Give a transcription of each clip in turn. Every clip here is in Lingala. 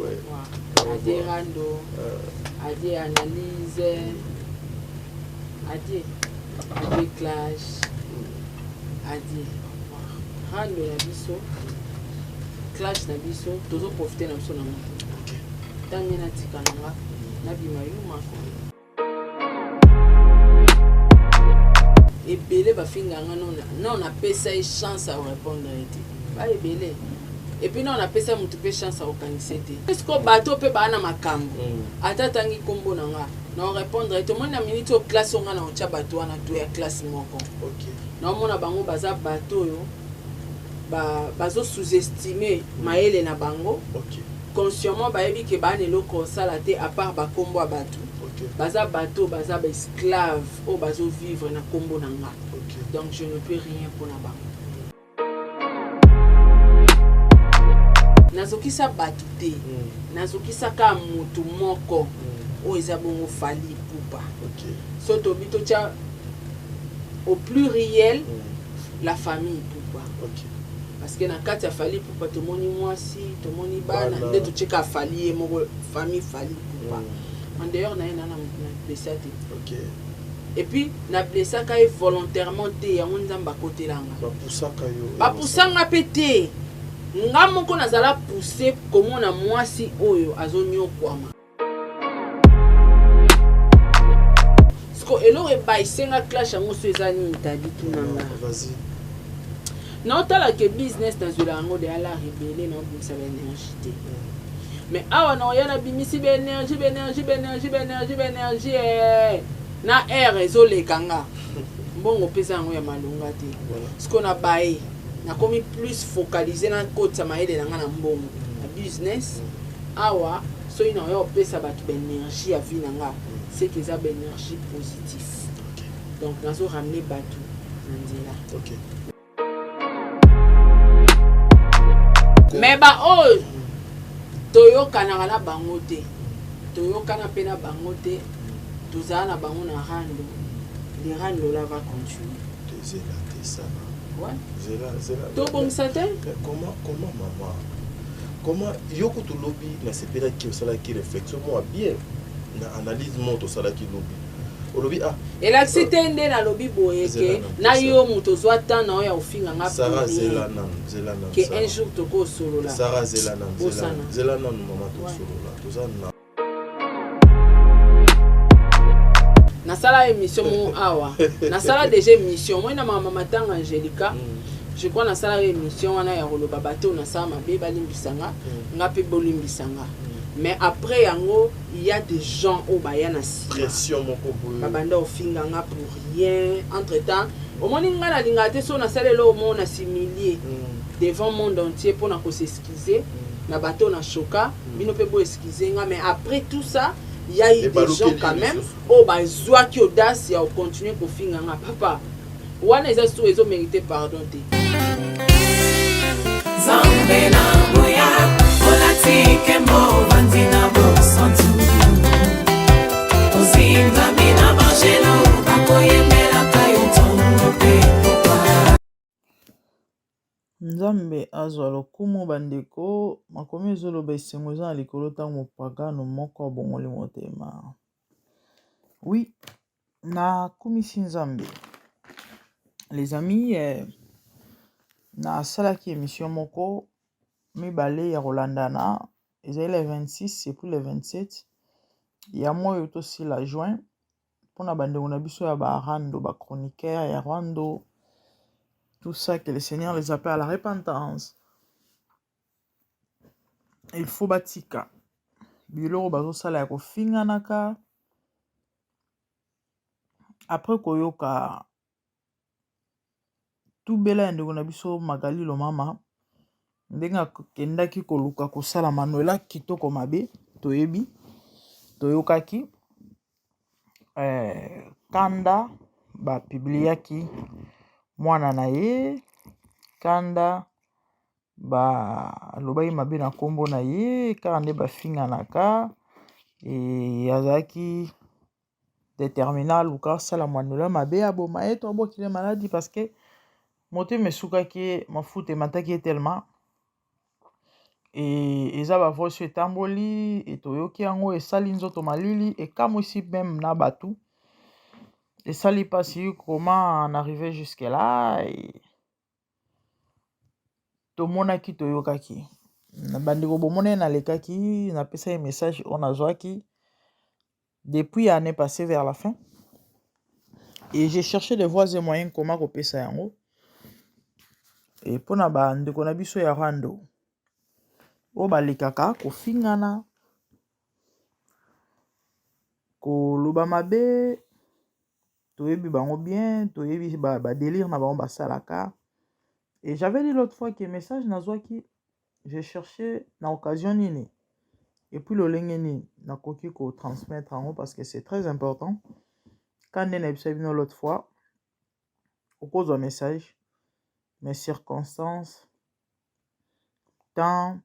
Adi rando, adi analyse, adi clash, adi rando na biso, clash na biso, toujours profiter na biso na moto. Tangi na tika nanga, na bimayuma ko. Ebele ba finga ngana non na pesa chance à répondre été. Ba ebele. Et puis non on a pesa mutu pe chance à organiser té. Est-ce que bateau pe ba na makambo. Ata tangi kombo nanga. Na répondre tout monde na minute au classe on na ocha bateau na to ya classe moko. OK. Na mona bango baza bateau yo. Bazo sous-estimer maele na bango. OK. Consciemment ba yebi ke ba ne loko sala té à part ba kombo a bateau. Baza bateau, baza ba esclave, ou bazo vivre na kombo nanga. Donc je ne peux rien pour na bango. Nazoki sa batute, nazoki sa ka mutu moko, o ezabongo fali poupa. So to bito tia au pluriel la famille poupa. Parce que na kati ya fali poupa to moni mwasi, to moni bana, nde to cheka fali moko famille fali poupa. En dehors, na blessé. OK. Et puis, na blessé kay volontairement té ya nzamba côté langa. Ba poussaka yo. Ba poussanga pété. Nga moko nazala pousser comment na mwasi oyo azonyo kwama. Sko elo e ba isenga clash yango so ezani itabi tunanga. Vas-y. Non tala que business dans la ngo de ala rebelle na bimisa l'énergie. Mais awa na yana bimisi be énergie na air ezole kanga mbongo pesa ngo ya malunga te ce qu'on a baé na komi plus focalisé na côté maele na ngana mbongo na business awa so ina yo pesa ba énergie ya vie nanga c'est que ça énergie positive donc nazo ramener batu nzela. OK. Mais ba oh toyoka na bango te toyoka na pena bango te tozala na bango na rando les rando là va continuer zela te ça ouais zela to bon sate comment maman comment yoko to lobby na sepela ki osala ki réflexion moi bien na analyse mon to sala ki lobby o lobby et la cité ndé na lobby boyeke na yo muto zwa tan na ya ofinga nga Sarah zela nan que un jour to ko solo là Sarah zela nan maman to solo là to za na na sala émission mon awa na sala déjà émission moi na mama matanga Angelica je crois na sala émission wana ya roloba bato na sala mabe balimbisanga nga pe bolimbisanga. Mais après yango il y a des gens au bayana pression moko boyo babanda ofinga nga pour rien entre temps au moni nga na lingate so na salelo mo na similier devant monde entier pour na ko s'excuser na bateau na choka bino pe bo excuser nga. Mais après tout ça il y a eu des gens quand même au bazwa ki audace ya continuer ko finga nga papa wana eza so ezo mériter pardon te zambe na boya olatike mo vandina bo santu ozinga mina mangelo akoyemela kayotongo pe papa Nzambe azwa lokumu bandeko makomi ezoloba esengo eza na likolo ntango mopagano moko abongoli motema. Oui, nakumisi Nzambe les amis nasalaki émission moko mibale ya kolandana ezali le 26 et puis le 27 ya mois oyo tosila juin mpona bandeko na biso ya barando bachroniqueur ya rando tout ça que le Seigneur les appelle à la repentance. Il faut batika biloko bazosala ya kofinganaka après koyoka tubela ya ndeko na biso Magali Lomama ndenge akendaki koluka kosala manuela kitoko mabe toyebi toyokaki kanda bapibliaki mwana na ye kanda balobaki mabe na nkombo na ye kaka nde bafinganaka azalaki détermina luka asala manuela mabe aboma ye to abokile maladi parce que motema esukaki ye mafuta emataki ye tellement eza bavoice etamboli etoyoki yango esali nzoto malili ekamwisi même na batu esali pasi comment en arriver jusque là tomonaki toyokaki bandeko bomone nalekaki napesa ye message on nazwaki depuis année passée vers la fin et j'ai cherché des voies et moyens comment kopesa yango et mpona bandeko na biso ya rando oyo balekaka kofingana koloba mabe toyebi bango bien toyebi délire na bango basalaka. Et j'avais dit l'autre fois que message nazwaki j'ai cherché na occasion nini et puis le lenge nini nakoki ko transmettre en haut parce que c'est très important quand nene bisabino l'autre fois au cause un message mes circonstances temps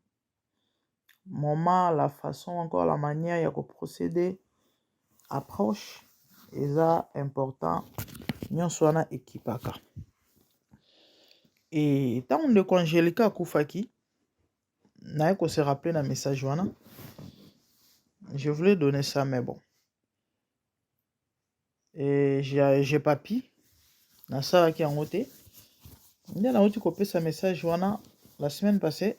moment la façon encore la manière ya ko procéder approche eza important nyonso wana ekipaka. Et tant de Angelica akufaki naye ko se rappeler na message wana je voulais donner ça mais bon et j'ai papi na salaki yango te nde nauti kopesa message wana la semaine passée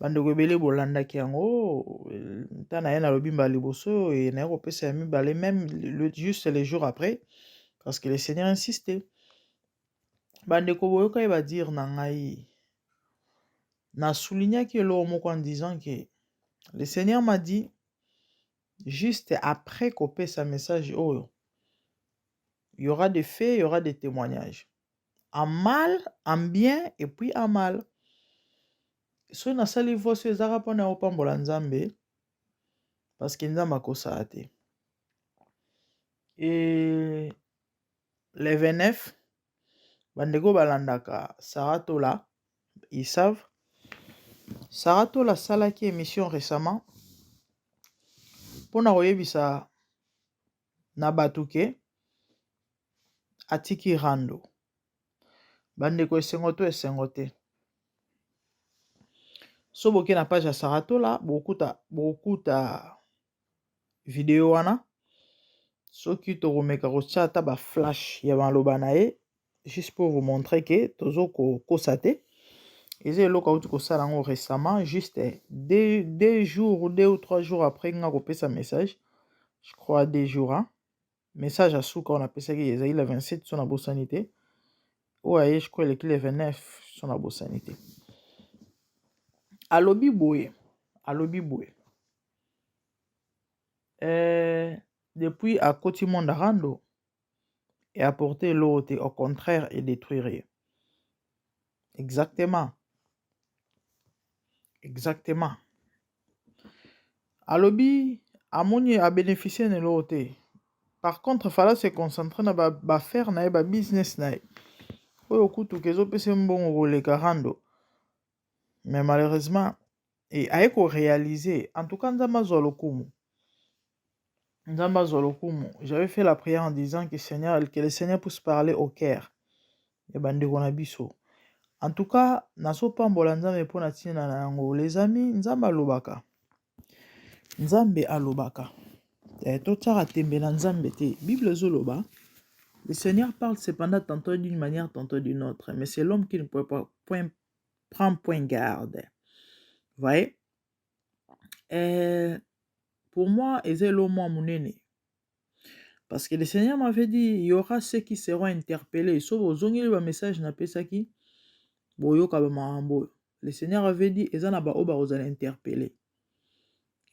bandeko ebele bolandaki yango ntan naye nalobi mbala liboso e naye kopesa ya mibale même juste les jours après parce que le Seigneur insistait bandeko boyoka ye badire na ngai na soulignaki eloko moko en disant que le Seigneur m'a dit juste après kopesa message oyo il y aura des faits, il y aura des témoignages en mal, en bien et puis en mal. So nasali voso ezaka mpona opambola nzambe parce que nzambe akosala te. Et les 29 bandeko balandaka Saratola ils savent Saratola salaki émission récemment mpona koyebisa na bato ke atiki rando bandeko esengo te so boke na page ya Saratola bokuta video wana soki tokomeka kotia ata ba flash ya maloba na ye juste pour vous montrer que tozo kokosa te eza eloko auti kosala yango récemment juste 2 jours ou 2 ou 3 jours après nga kopesa message je crois 2 jours hein? Message à suka on apesaki ezali le 27 so na bosani te oyo aye je crois eleki le 29 so na bosani te alobi boye depuis akoti monde rando et apporter l'autre au contraire et détruire exactement alobi amoni a bénéficier de l'autre. Par contre, il fallait se concentrer na ba faire na ba business na. Oyo kutu kezo pese mbongo koleka rando. Mais malheureusement et ayeko réaliser en tout cas nzamba zolokumu. J'avais fait la prière en disant que le Seigneur puisse parler au cœur. Et bandeko na biso. En tout cas, naso pambola nzambe pona tina na yango les amis nzamba alobaka. Totsara tembe na nzambe te. Bible zoloba. Le Seigneur parle cependant tantôt d'une manière, tantôt d'une autre. Mais c'est l'homme qui ne peut pas prendre point garde. Vous voyez? Pour moi, c'est l'homme monene. Parce que le Seigneur m'avait dit, il y aura ceux qui seront interpellés. Sauf aux ongles le message n'a pas ça qui. Le Seigneur avait dit, ils en ont oba aux interpeller.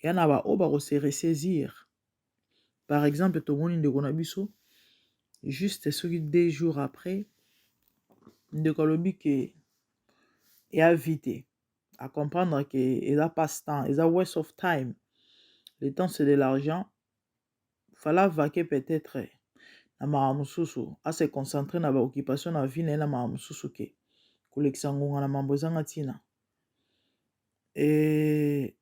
Et en a oba se ressaisir. Par exemple, tout le monde de Gonabiso. Juste ce qui 2 jours après, de Kolobi qui est invité à comprendre que il a pas temps, il a waste of time. Le temps c'est de l'argent. Fallait vaquer peut-être na maramususu à se concentrer na ba occupation na vie na maramususu ke kolekisa ngonga na mambo ezanga tina. Et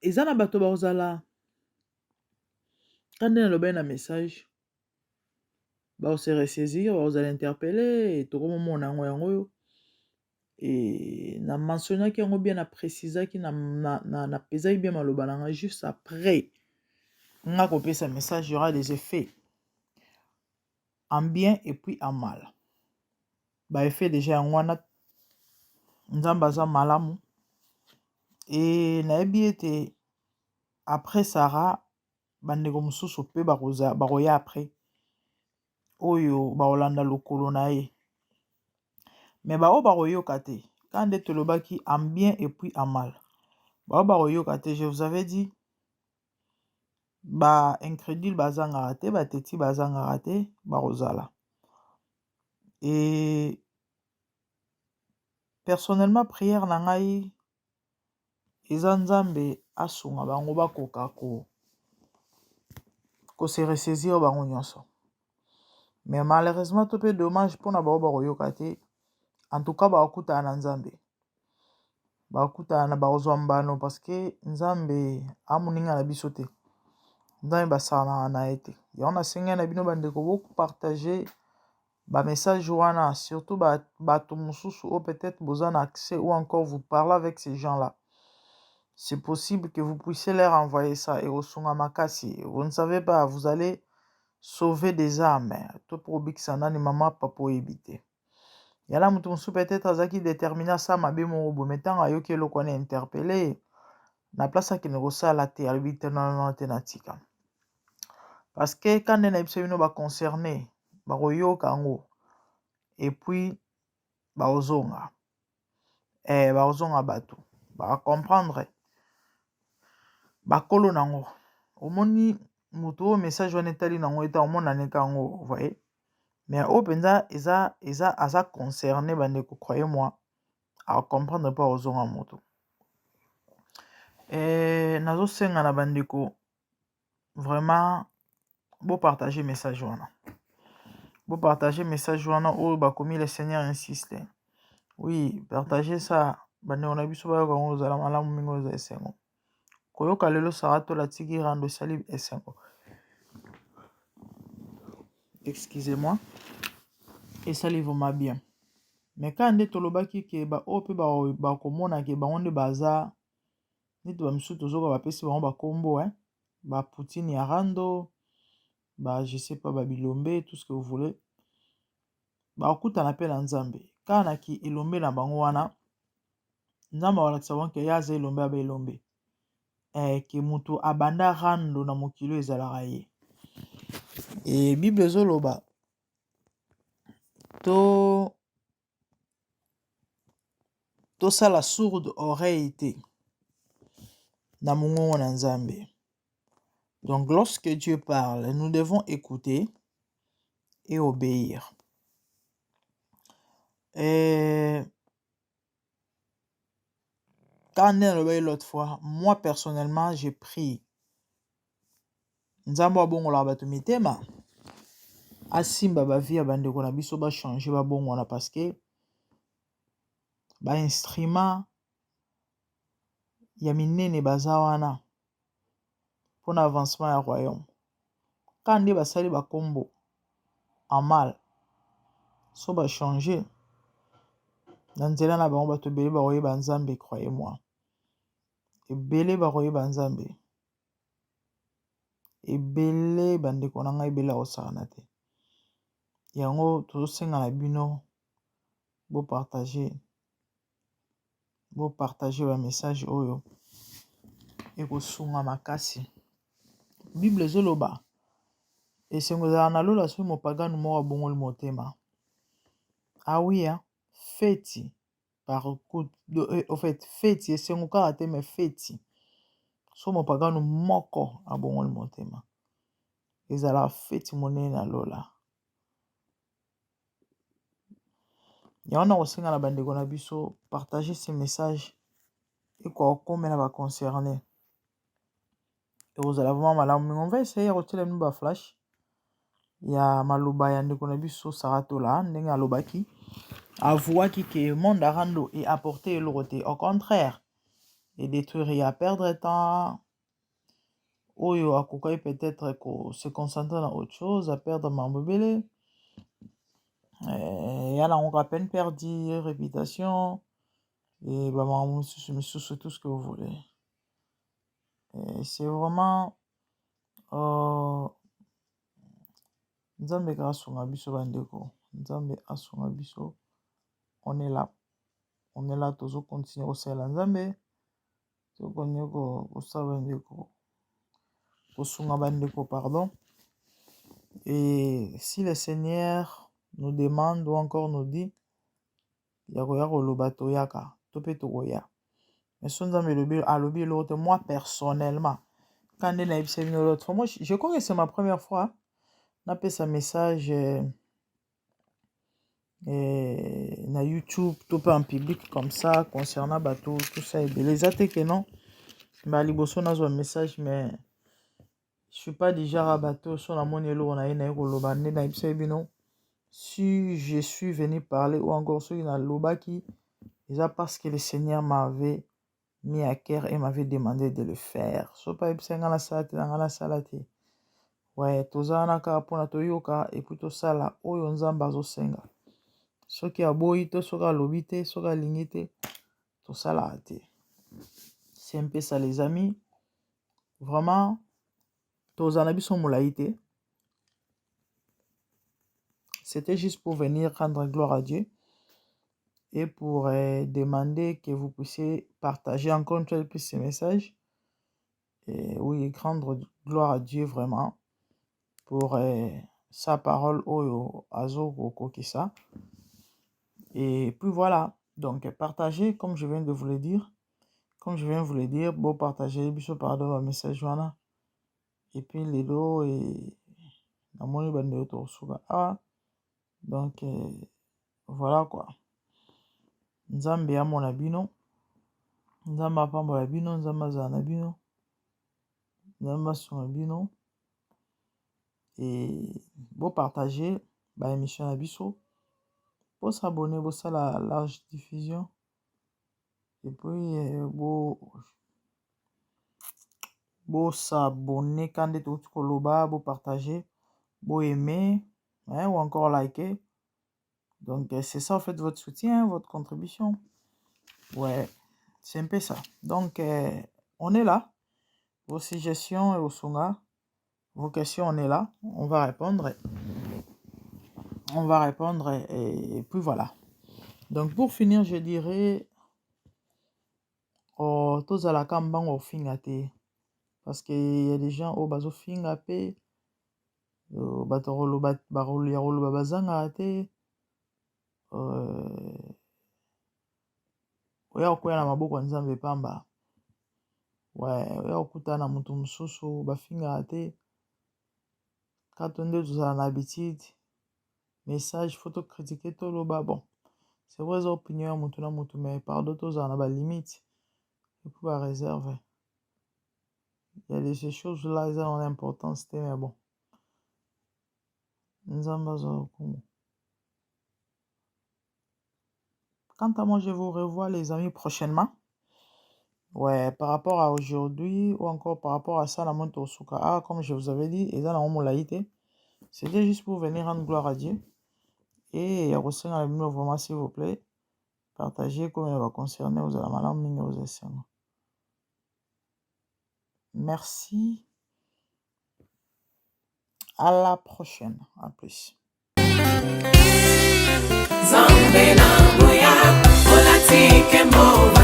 ezana bato bazala quand on a un message, on se ressaisir, on va interpeller, et tout le monde a un et na mentionnaki yango bien na précisaki na pesaki bien maloba na nga juste après nga kopesa message, il y aura des effets en bien et puis en mal. Ba effet déjà yango wana nzambe aza malamu, et nayebi ete après Sarah bandeko mosusu mpe bakoya après oyo bakolanda lokolo na ye, mais bao bakoyoka te quand nde tolobaki en bien et puis en mal. Bao bakoyoka te, je vous avais dit ba incrédule bazangaka te, bateti bazangaka te, bakozala. Et personnellement prière na ngai eza nzambe asunga bango bakoka ko se ressaisir bango nyonso. Mais malheureusement to pe dommage mpona bao bakoyoka te, en tout cas bakokutana na nzambe, bakokutana na bakozwa mbano, parce que nzambe amoninga na biso te, nzambe basalanaka na ye te. Yango nasengai na bino bandeko bopartage bamessage wana, surtout bato mosusu oyo peut-être boza na accès ou encore vous parlez avec ces gens-là. C'est possible que vous puissiez leur envoyer ça et osunga makasi. Vous ne savez pas, vous allez sauver des âmes. To pour bikisana ni mama papo ebité. Yala mutu mosusu peut-être azaki déterminer ça mabe moko metanga yoki eloko wana interpellé na place akende kosala te alobi te non te na tika. Parce que quand nde na biso bino baconcerné bakoyoka yango et puis bakozonga bato bakomprendre bakolo nango. Omoni mutu oyo message wana etali nango eta omona neka yango, vous voyez. Mais oyo mpenza aza concerné bandeko, croyez-moi, a comprendre pas ozonga moto. Nazosenga na bandeko vraiment beau partager message wana. Beau partager message wana oyo bakomi le Seigneur insiste. Oui, partagez ça. Bandeko na biso bayoka ngo ozala malamu mingi oza esengo. Koyoka lelo sarato la tiki rando sali esengo. Excusez-moi. Et ça livre ma bien. Mais quand nde tolobaki ke ba ope ba komona ke ba onde baza nit ba msu tozoka ba pesi ba kombo ba Poutine ya rando, ba je sais pas ba bilombe, tout ce que vous voulez. Ba okuta na pe na nzambe. Kana ki elombe na bango wana nzambe wala tsawon ke yaza elombe aba elombe. Ke mutu abanda rando na mokilo ezalaka ye. Et Bible zoloba to ça la sourde oreille te na mongongo na nzambe. Donc lorsque Dieu parle, nous devons écouter et obéir. Et quand on est l'autre fois, moi personnellement, j'ai pris nzambe wa bongo la bato mitema asimba ba vie bandeko na biso ba changer ba bongo na, parce que ba instrument ya minene baza wana pour l'avancement ya royaume. Quand nde basali ba kombo en mal, so ba changer na nzela na bango bato bele ba oyeba nzambe, croyez-moi. Ebele ba oyeba nzambe. Ebele bandeko na ngai ebele osana te. Yango tozosenga na bino bo partager ba message oyo ekosunga makasi. Bible zoloba esengo za na lola so mopagano moko bongoli motema. Ah oui, feti par coup en fait feti esengo kaka te, mais feti so mopagano moko abongoli motema ezala feti monene na lola. Yango na kosenga na bandeko na biso partager ces messages et quoi comme na ba concerné. Et vous allez vraiment malamu. On va essayer de retirer une flash. Il y a maloba ya ndeko na biso saratola ndenge alobaki avouaki que monde arando et apporter l'autre, au contraire et détruire et à perdre temps oyo akokai peut-être se concentrer dans autre chose, à perdre mambobele Il y a à peine perdu, réputation, et bah, tout ce que vous voulez. Et c'est vraiment Nzambe asunga biso bandeko, Nzambe asunga biso, on est là, tozo continuer kosala Nzambe, tozo continuer kosala bandeko, kosunga bandeko, pardon. Et si le Seigneur nous demande ou encore nous dit yakoya koloba toyaka tope tokoya, mais son Nzambe alobi l'autre, moi personnellement quand on a eu l'autre fois, moi je crois que c'est ma première fois n'a pas ce message na YouTube tout peu en public comme ça concernant bateau tout ça et les athées que non mais liboso na un message, mais je suis pas déjà à bateau sur la monelo on a une koloba na ibino. Si je suis venu parler ou encore ceux qui na loba qui déjà parce que le Seigneur m'avait mis à cœur et m'avait demandé de le faire. So pas ibsenga na salate. Ouais, tozana ka pona toyoka et puis tosala oyo Nzambe azosenga. Soki aboyi to soka lobi te, soka lingi te, tosala te. C'est un peu ça les amis. Vraiment tozana biso molai te. C'était juste pour venir rendre gloire à Dieu et pour demander que vous puissiez partager encore une fois plus ces messages. Et oui, rendre gloire à Dieu vraiment pour sa parole oyo azo kokisa. Et puis voilà, donc partagez comme je viens de vous le dire. Comme je viens de vous le dire, bon partagez biso pardon message wana. Et puis les dos et na moni bande to suka. Ah donc voilà quoi. Nzambe ya mona bino. Nzambe apambola bino, Nzambe azana bino. Nzambe asunga bino. Et bon partager ba émission na biso. Pour s'abonner, pour ça la large diffusion. Et puis bon s'abonner quand des autres koloba, bon partager, bon aimer, hein, ou encore liker. Donc c'est ça en fait votre soutien, votre contribution. Ouais, c'est un peu ça. Donc on est là. Vos suggestions et vos songas, vos questions, on est là. On va répondre. Et puis voilà. Donc pour finir, je dirais tous à la camban au fingate. Parce qu'il y a des gens au bazo fingate. Batorolo barolo babazanga te. Oya okoya na maboko Nzambe pamba. Ouais, oya okutana mutu mususu bafinga te. Quand on est dans l'habitude, message, photo critiquer tout le bas, bon. C'est vrai, opinion, mutu, mais par d'autres, on a des limites. Et puis, la réserve. Il y a des choses là, ils ont l'importance, mais bon. Quant à moi, je vous revois, les amis, prochainement. Ouais, par rapport à aujourd'hui, ou encore par rapport à ça, la monte au souka. Ah, comme je vous avais dit, et dans la homolaïté, c'était juste pour venir rendre gloire à Dieu. Et il y a aussi dans le vraiment, s'il vous plaît, partagez comme il va concerner aux alamans, aux essais. Merci. À la prochaine. À plus. Zambe na buya, olatike mo.